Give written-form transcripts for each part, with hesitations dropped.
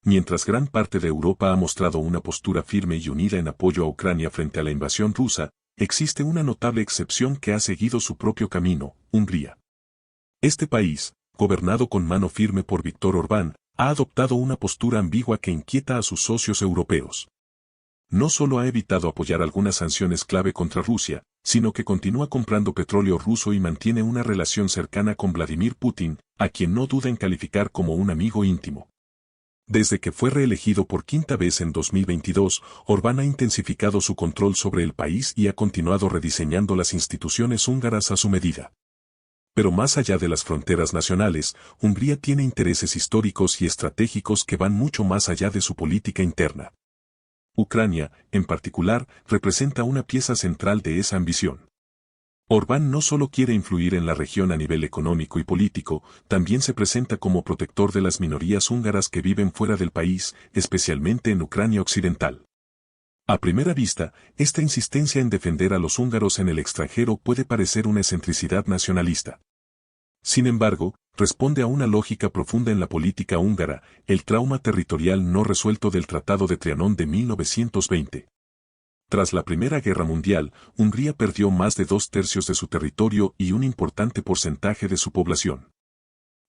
Mientras gran parte de Europa ha mostrado una postura firme y unida en apoyo a Ucrania frente a la invasión rusa, existe una notable excepción que ha seguido su propio camino, Hungría. Este país, gobernado con mano firme por Viktor Orbán, ha adoptado una postura ambigua que inquieta a sus socios europeos. No solo ha evitado apoyar algunas sanciones clave contra Rusia, sino que continúa comprando petróleo ruso y mantiene una relación cercana con Vladimir Putin, a quien no duda en calificar como un amigo íntimo. Desde que fue reelegido por quinta vez en 2022, Orbán ha intensificado su control sobre el país y ha continuado rediseñando las instituciones húngaras a su medida. Pero más allá de las fronteras nacionales, Hungría tiene intereses históricos y estratégicos que van mucho más allá de su política interna. Ucrania, en particular, representa una pieza central de esa ambición. Orbán no solo quiere influir en la región a nivel económico y político, también se presenta como protector de las minorías húngaras que viven fuera del país, especialmente en Ucrania occidental. A primera vista, esta insistencia en defender a los húngaros en el extranjero puede parecer una excentricidad nacionalista. Sin embargo, responde a una lógica profunda en la política húngara, el trauma territorial no resuelto del Tratado de Trianón de 1920. Tras la Primera Guerra Mundial, Hungría perdió más de 2/3 de su territorio y un importante porcentaje de su población.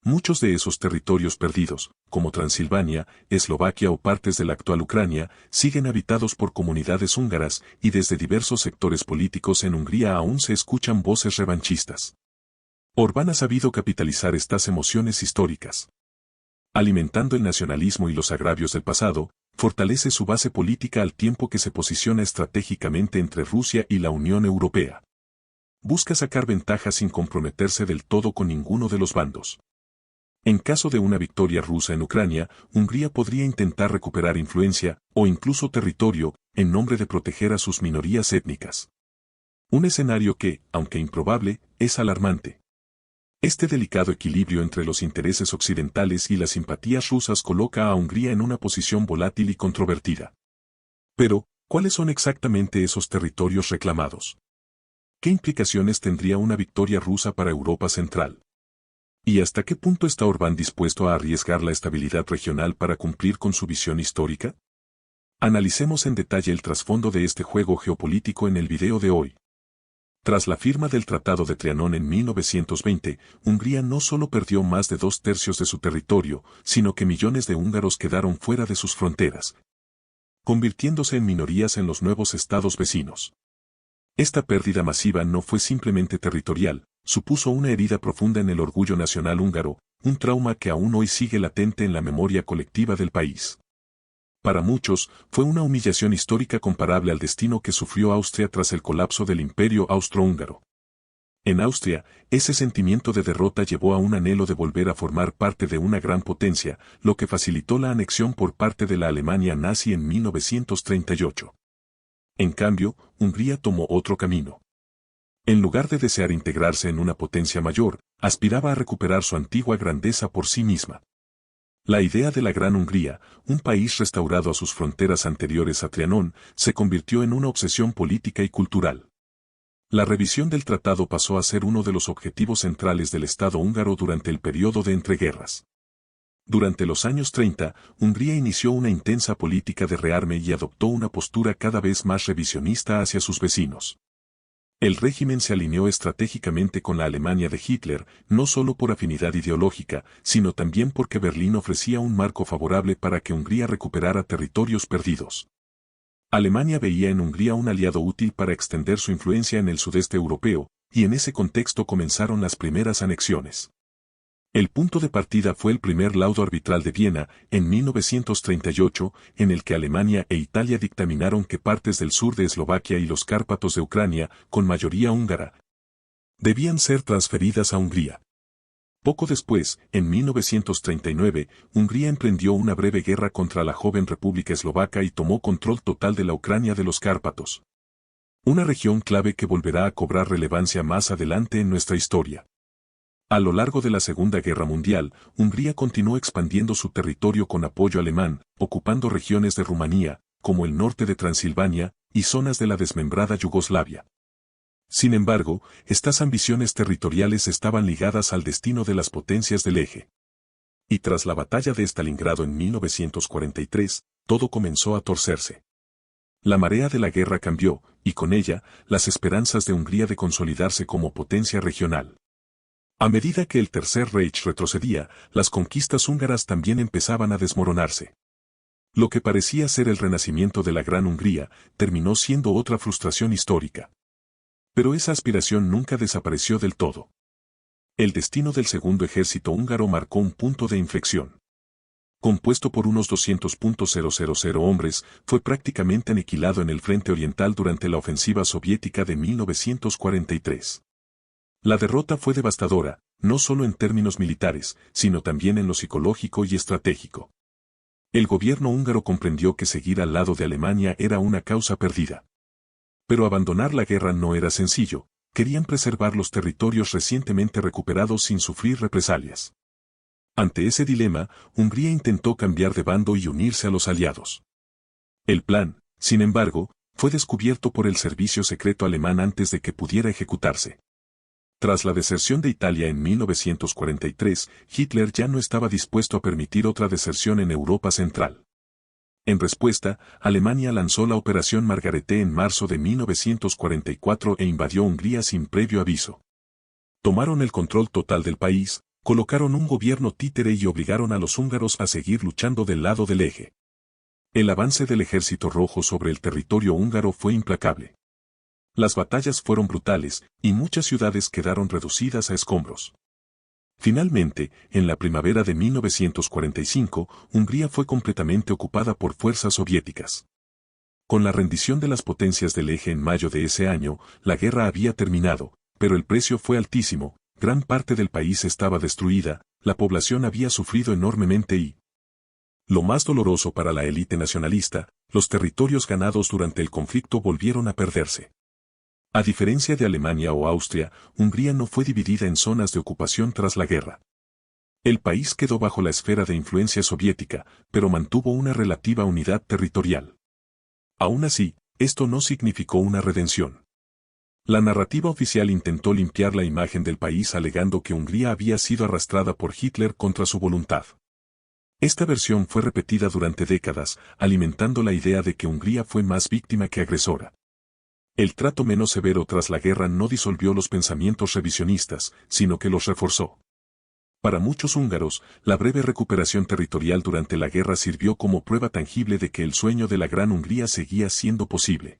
Muchos de esos territorios perdidos, como Transilvania, Eslovaquia o partes de la actual Ucrania, siguen habitados por comunidades húngaras y desde diversos sectores políticos en Hungría aún se escuchan voces revanchistas. Orbán ha sabido capitalizar estas emociones históricas. Alimentando el nacionalismo y los agravios del pasado, fortalece su base política al tiempo que se posiciona estratégicamente entre Rusia y la Unión Europea. Busca sacar ventaja sin comprometerse del todo con ninguno de los bandos. En caso de una victoria rusa en Ucrania, Hungría podría intentar recuperar influencia, o incluso territorio, en nombre de proteger a sus minorías étnicas. Un escenario que, aunque improbable, es alarmante. Este delicado equilibrio entre los intereses occidentales y las simpatías rusas coloca a Hungría en una posición volátil y controvertida. Pero, ¿cuáles son exactamente esos territorios reclamados? ¿Qué implicaciones tendría una victoria rusa para Europa Central? ¿Y hasta qué punto está Orbán dispuesto a arriesgar la estabilidad regional para cumplir con su visión histórica? Analicemos en detalle el trasfondo de este juego geopolítico en el video de hoy. Tras la firma del Tratado de Trianón en 1920, Hungría no solo perdió más de 2/3 de su territorio, sino que millones de húngaros quedaron fuera de sus fronteras, convirtiéndose en minorías en los nuevos estados vecinos. Esta pérdida masiva no fue simplemente territorial, supuso una herida profunda en el orgullo nacional húngaro, un trauma que aún hoy sigue latente en la memoria colectiva del país. Para muchos, fue una humillación histórica comparable al destino que sufrió Austria tras el colapso del Imperio Austrohúngaro. En Austria, ese sentimiento de derrota llevó a un anhelo de volver a formar parte de una gran potencia, lo que facilitó la anexión por parte de la Alemania nazi en 1938. En cambio, Hungría tomó otro camino. En lugar de desear integrarse en una potencia mayor, aspiraba a recuperar su antigua grandeza por sí misma. La idea de la Gran Hungría, un país restaurado a sus fronteras anteriores a Trianón, se convirtió en una obsesión política y cultural. La revisión del tratado pasó a ser uno de los objetivos centrales del Estado húngaro durante el periodo de entreguerras. Durante los años 30, Hungría inició una intensa política de rearme y adoptó una postura cada vez más revisionista hacia sus vecinos. El régimen se alineó estratégicamente con la Alemania de Hitler, no solo por afinidad ideológica, sino también porque Berlín ofrecía un marco favorable para que Hungría recuperara territorios perdidos. Alemania veía en Hungría un aliado útil para extender su influencia en el sudeste europeo, y en ese contexto comenzaron las primeras anexiones. El punto de partida fue el primer laudo arbitral de Viena, en 1938, en el que Alemania e Italia dictaminaron que partes del sur de Eslovaquia y los Cárpatos de Ucrania, con mayoría húngara, debían ser transferidas a Hungría. Poco después, en 1939, Hungría emprendió una breve guerra contra la joven República Eslovaca y tomó control total de la Ucrania de los Cárpatos. Una región clave que volverá a cobrar relevancia más adelante en nuestra historia. A lo largo de la Segunda Guerra Mundial, Hungría continuó expandiendo su territorio con apoyo alemán, ocupando regiones de Rumanía, como el norte de Transilvania, y zonas de la desmembrada Yugoslavia. Sin embargo, estas ambiciones territoriales estaban ligadas al destino de las potencias del eje. Y tras la batalla de Stalingrado en 1943, todo comenzó a torcerse. La marea de la guerra cambió, y con ella, las esperanzas de Hungría de consolidarse como potencia regional. A medida que el Tercer Reich retrocedía, las conquistas húngaras también empezaban a desmoronarse. Lo que parecía ser el renacimiento de la Gran Hungría, terminó siendo otra frustración histórica. Pero esa aspiración nunca desapareció del todo. El destino del segundo ejército húngaro marcó un punto de inflexión. Compuesto por unos 200.000 hombres, fue prácticamente aniquilado en el frente oriental durante la ofensiva soviética de 1943. La derrota fue devastadora, no solo en términos militares, sino también en lo psicológico y estratégico. El gobierno húngaro comprendió que seguir al lado de Alemania era una causa perdida. Pero abandonar la guerra no era sencillo, querían preservar los territorios recientemente recuperados sin sufrir represalias. Ante ese dilema, Hungría intentó cambiar de bando y unirse a los aliados. El plan, sin embargo, fue descubierto por el servicio secreto alemán antes de que pudiera ejecutarse. Tras la deserción de Italia en 1943, Hitler ya no estaba dispuesto a permitir otra deserción en Europa Central. En respuesta, Alemania lanzó la Operación Margarete en marzo de 1944 e invadió Hungría sin previo aviso. Tomaron el control total del país, colocaron un gobierno títere y obligaron a los húngaros a seguir luchando del lado del eje. El avance del Ejército Rojo sobre el territorio húngaro fue implacable. Las batallas fueron brutales, y muchas ciudades quedaron reducidas a escombros. Finalmente, en la primavera de 1945, Hungría fue completamente ocupada por fuerzas soviéticas. Con la rendición de las potencias del eje en mayo de ese año, la guerra había terminado, pero el precio fue altísimo, gran parte del país estaba destruida, la población había sufrido enormemente y, lo más doloroso para la élite nacionalista, los territorios ganados durante el conflicto volvieron a perderse. A diferencia de Alemania o Austria, Hungría no fue dividida en zonas de ocupación tras la guerra. El país quedó bajo la esfera de influencia soviética, pero mantuvo una relativa unidad territorial. Aún así, esto no significó una redención. La narrativa oficial intentó limpiar la imagen del país alegando que Hungría había sido arrastrada por Hitler contra su voluntad. Esta versión fue repetida durante décadas, alimentando la idea de que Hungría fue más víctima que agresora. El trato menos severo tras la guerra no disolvió los pensamientos revisionistas, sino que los reforzó. Para muchos húngaros, la breve recuperación territorial durante la guerra sirvió como prueba tangible de que el sueño de la Gran Hungría seguía siendo posible.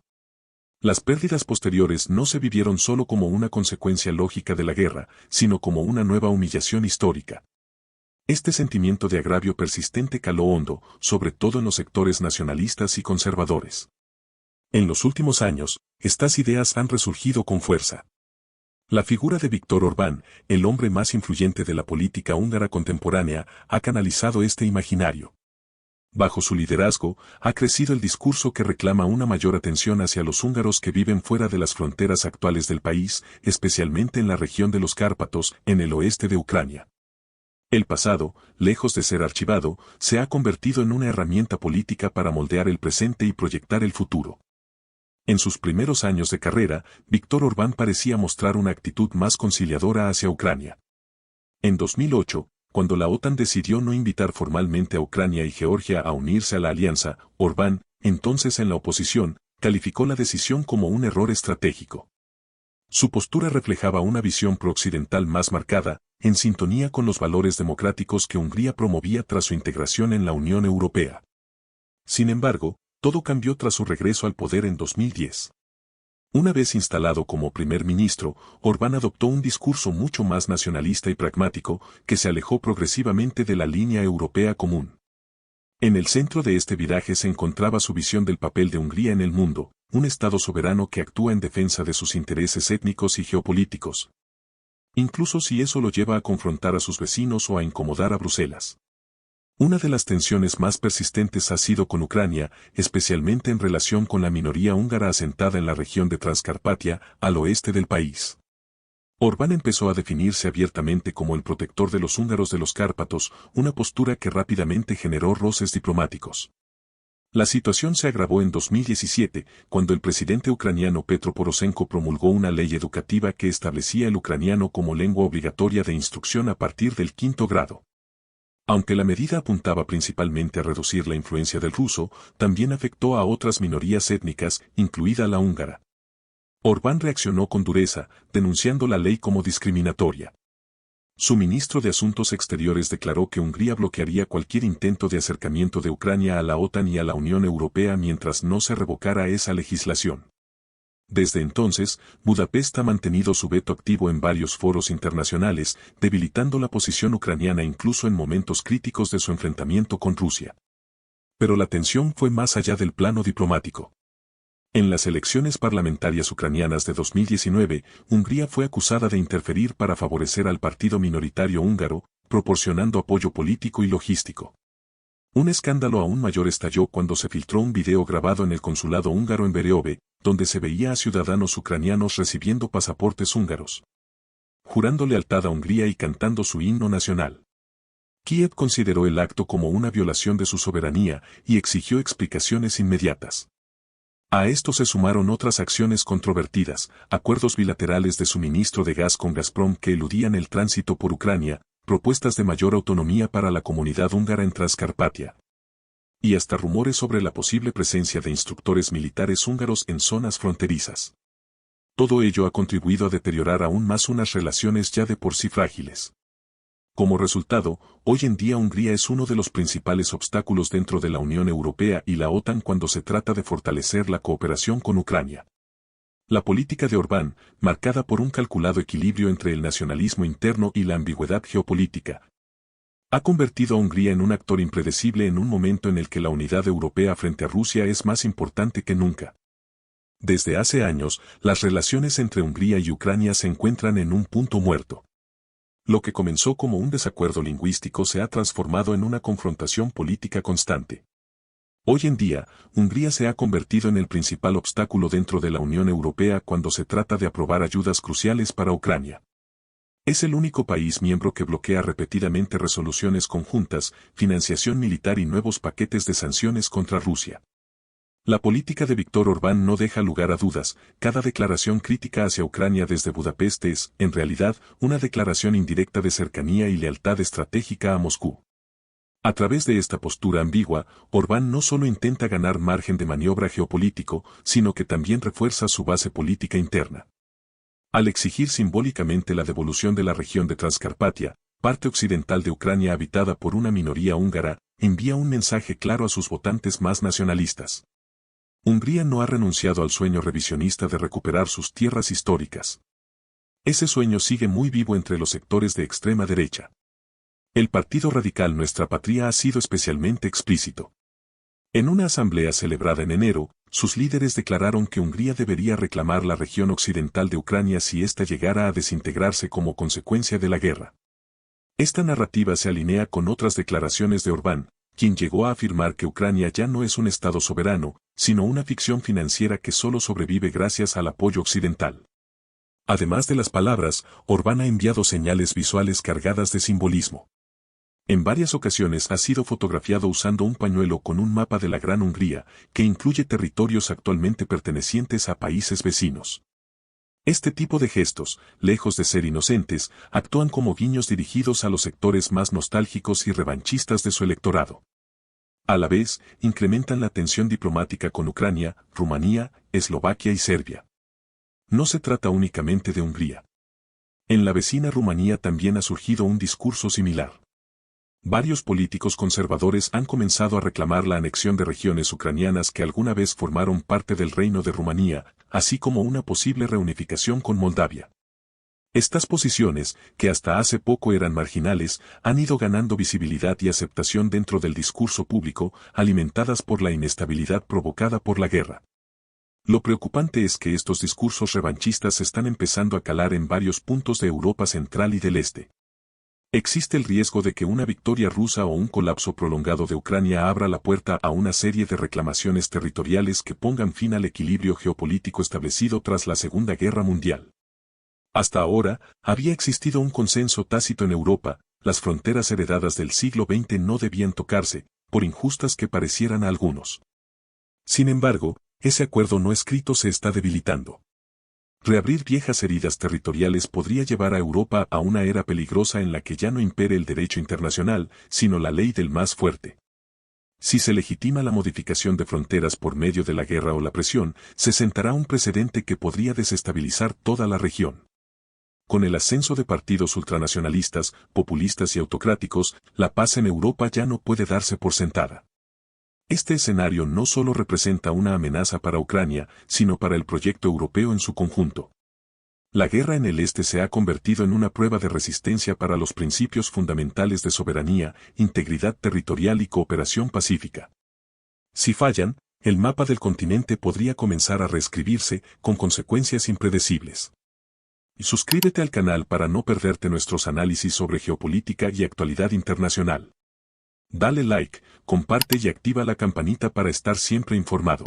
Las pérdidas posteriores no se vivieron solo como una consecuencia lógica de la guerra, sino como una nueva humillación histórica. Este sentimiento de agravio persistente caló hondo, sobre todo en los sectores nacionalistas y conservadores. En los últimos años, estas ideas han resurgido con fuerza. La figura de Viktor Orbán, el hombre más influyente de la política húngara contemporánea, ha canalizado este imaginario. Bajo su liderazgo, ha crecido el discurso que reclama una mayor atención hacia los húngaros que viven fuera de las fronteras actuales del país, especialmente en la región de los Cárpatos, en el oeste de Ucrania. El pasado, lejos de ser archivado, se ha convertido en una herramienta política para moldear el presente y proyectar el futuro. En sus primeros años de carrera, Viktor Orbán parecía mostrar una actitud más conciliadora hacia Ucrania. En 2008, cuando la OTAN decidió no invitar formalmente a Ucrania y Georgia a unirse a la alianza, Orbán, entonces en la oposición, calificó la decisión como un error estratégico. Su postura reflejaba una visión prooccidental más marcada, en sintonía con los valores democráticos que Hungría promovía tras su integración en la Unión Europea. Sin embargo, todo cambió tras su regreso al poder en 2010. Una vez instalado como primer ministro, Orbán adoptó un discurso mucho más nacionalista y pragmático, que se alejó progresivamente de la línea europea común. En el centro de este viraje se encontraba su visión del papel de Hungría en el mundo, un Estado soberano que actúa en defensa de sus intereses étnicos y geopolíticos. Incluso si eso lo lleva a confrontar a sus vecinos o a incomodar a Bruselas. Una de las tensiones más persistentes ha sido con Ucrania, especialmente en relación con la minoría húngara asentada en la región de Transcarpatia, al oeste del país. Orbán empezó a definirse abiertamente como el protector de los húngaros de los Cárpatos, una postura que rápidamente generó roces diplomáticos. La situación se agravó en 2017, cuando el presidente ucraniano Petro Poroshenko promulgó una ley educativa que establecía el ucraniano como lengua obligatoria de instrucción a partir del 5º grado. Aunque la medida apuntaba principalmente a reducir la influencia del ruso, también afectó a otras minorías étnicas, incluida la húngara. Orbán reaccionó con dureza, denunciando la ley como discriminatoria. Su ministro de Asuntos Exteriores declaró que Hungría bloquearía cualquier intento de acercamiento de Ucrania a la OTAN y a la Unión Europea mientras no se revocara esa legislación. Desde entonces, Budapest ha mantenido su veto activo en varios foros internacionales, debilitando la posición ucraniana incluso en momentos críticos de su enfrentamiento con Rusia. Pero la tensión fue más allá del plano diplomático. En las elecciones parlamentarias ucranianas de 2019, Hungría fue acusada de interferir para favorecer al partido minoritario húngaro, proporcionando apoyo político y logístico. Un escándalo aún mayor estalló cuando se filtró un video grabado en el consulado húngaro en Bereove, donde se veía a ciudadanos ucranianos recibiendo pasaportes húngaros, jurando lealtad a Hungría y cantando su himno nacional. Kiev consideró el acto como una violación de su soberanía y exigió explicaciones inmediatas. A esto se sumaron otras acciones controvertidas, acuerdos bilaterales de suministro de gas con Gazprom que eludían el tránsito por Ucrania, propuestas de mayor autonomía para la comunidad húngara en Transcarpatia, y hasta rumores sobre la posible presencia de instructores militares húngaros en zonas fronterizas. Todo ello ha contribuido a deteriorar aún más unas relaciones ya de por sí frágiles. Como resultado, hoy en día Hungría es uno de los principales obstáculos dentro de la Unión Europea y la OTAN cuando se trata de fortalecer la cooperación con Ucrania. La política de Orbán, marcada por un calculado equilibrio entre el nacionalismo interno y la ambigüedad geopolítica, ha convertido a Hungría en un actor impredecible en un momento en el que la unidad europea frente a Rusia es más importante que nunca. Desde hace años, las relaciones entre Hungría y Ucrania se encuentran en un punto muerto. Lo que comenzó como un desacuerdo lingüístico se ha transformado en una confrontación política constante. Hoy en día, Hungría se ha convertido en el principal obstáculo dentro de la Unión Europea cuando se trata de aprobar ayudas cruciales para Ucrania. Es el único país miembro que bloquea repetidamente resoluciones conjuntas, financiación militar y nuevos paquetes de sanciones contra Rusia. La política de Viktor Orbán no deja lugar a dudas, cada declaración crítica hacia Ucrania desde Budapest es, en realidad, una declaración indirecta de cercanía y lealtad estratégica a Moscú. A través de esta postura ambigua, Orbán no solo intenta ganar margen de maniobra geopolítico, sino que también refuerza su base política interna. Al exigir simbólicamente la devolución de la región de Transcarpatia, parte occidental de Ucrania habitada por una minoría húngara, envía un mensaje claro a sus votantes más nacionalistas. Hungría no ha renunciado al sueño revisionista de recuperar sus tierras históricas. Ese sueño sigue muy vivo entre los sectores de extrema derecha. El Partido Radical Nuestra Patria ha sido especialmente explícito. En una asamblea celebrada en enero, sus líderes declararon que Hungría debería reclamar la región occidental de Ucrania si ésta llegara a desintegrarse como consecuencia de la guerra. Esta narrativa se alinea con otras declaraciones de Orbán, quien llegó a afirmar que Ucrania ya no es un Estado soberano, sino una ficción financiera que solo sobrevive gracias al apoyo occidental. Además de las palabras, Orbán ha enviado señales visuales cargadas de simbolismo. En varias ocasiones ha sido fotografiado usando un pañuelo con un mapa de la Gran Hungría, que incluye territorios actualmente pertenecientes a países vecinos. Este tipo de gestos, lejos de ser inocentes, actúan como guiños dirigidos a los sectores más nostálgicos y revanchistas de su electorado. A la vez, incrementan la tensión diplomática con Ucrania, Rumanía, Eslovaquia y Serbia. No se trata únicamente de Hungría. En la vecina Rumanía también ha surgido un discurso similar. Varios políticos conservadores han comenzado a reclamar la anexión de regiones ucranianas que alguna vez formaron parte del Reino de Rumanía, así como una posible reunificación con Moldavia. Estas posiciones, que hasta hace poco eran marginales, han ido ganando visibilidad y aceptación dentro del discurso público, alimentadas por la inestabilidad provocada por la guerra. Lo preocupante es que estos discursos revanchistas están empezando a calar en varios puntos de Europa Central y del Este. Existe el riesgo de que una victoria rusa o un colapso prolongado de Ucrania abra la puerta a una serie de reclamaciones territoriales que pongan fin al equilibrio geopolítico establecido tras la Segunda Guerra Mundial. Hasta ahora, había existido un consenso tácito en Europa, las fronteras heredadas del siglo XX no debían tocarse, por injustas que parecieran a algunos. Sin embargo, ese acuerdo no escrito se está debilitando. Reabrir viejas heridas territoriales podría llevar a Europa a una era peligrosa en la que ya no impere el derecho internacional, sino la ley del más fuerte. Si se legitima la modificación de fronteras por medio de la guerra o la presión, se sentará un precedente que podría desestabilizar toda la región. Con el ascenso de partidos ultranacionalistas, populistas y autocráticos, la paz en Europa ya no puede darse por sentada. Este escenario no solo representa una amenaza para Ucrania, sino para el proyecto europeo en su conjunto. La guerra en el este se ha convertido en una prueba de resistencia para los principios fundamentales de soberanía, integridad territorial y cooperación pacífica. Si fallan, el mapa del continente podría comenzar a reescribirse, con consecuencias impredecibles. Y suscríbete al canal para no perderte nuestros análisis sobre geopolítica y actualidad internacional. Dale like, comparte y activa la campanita para estar siempre informado.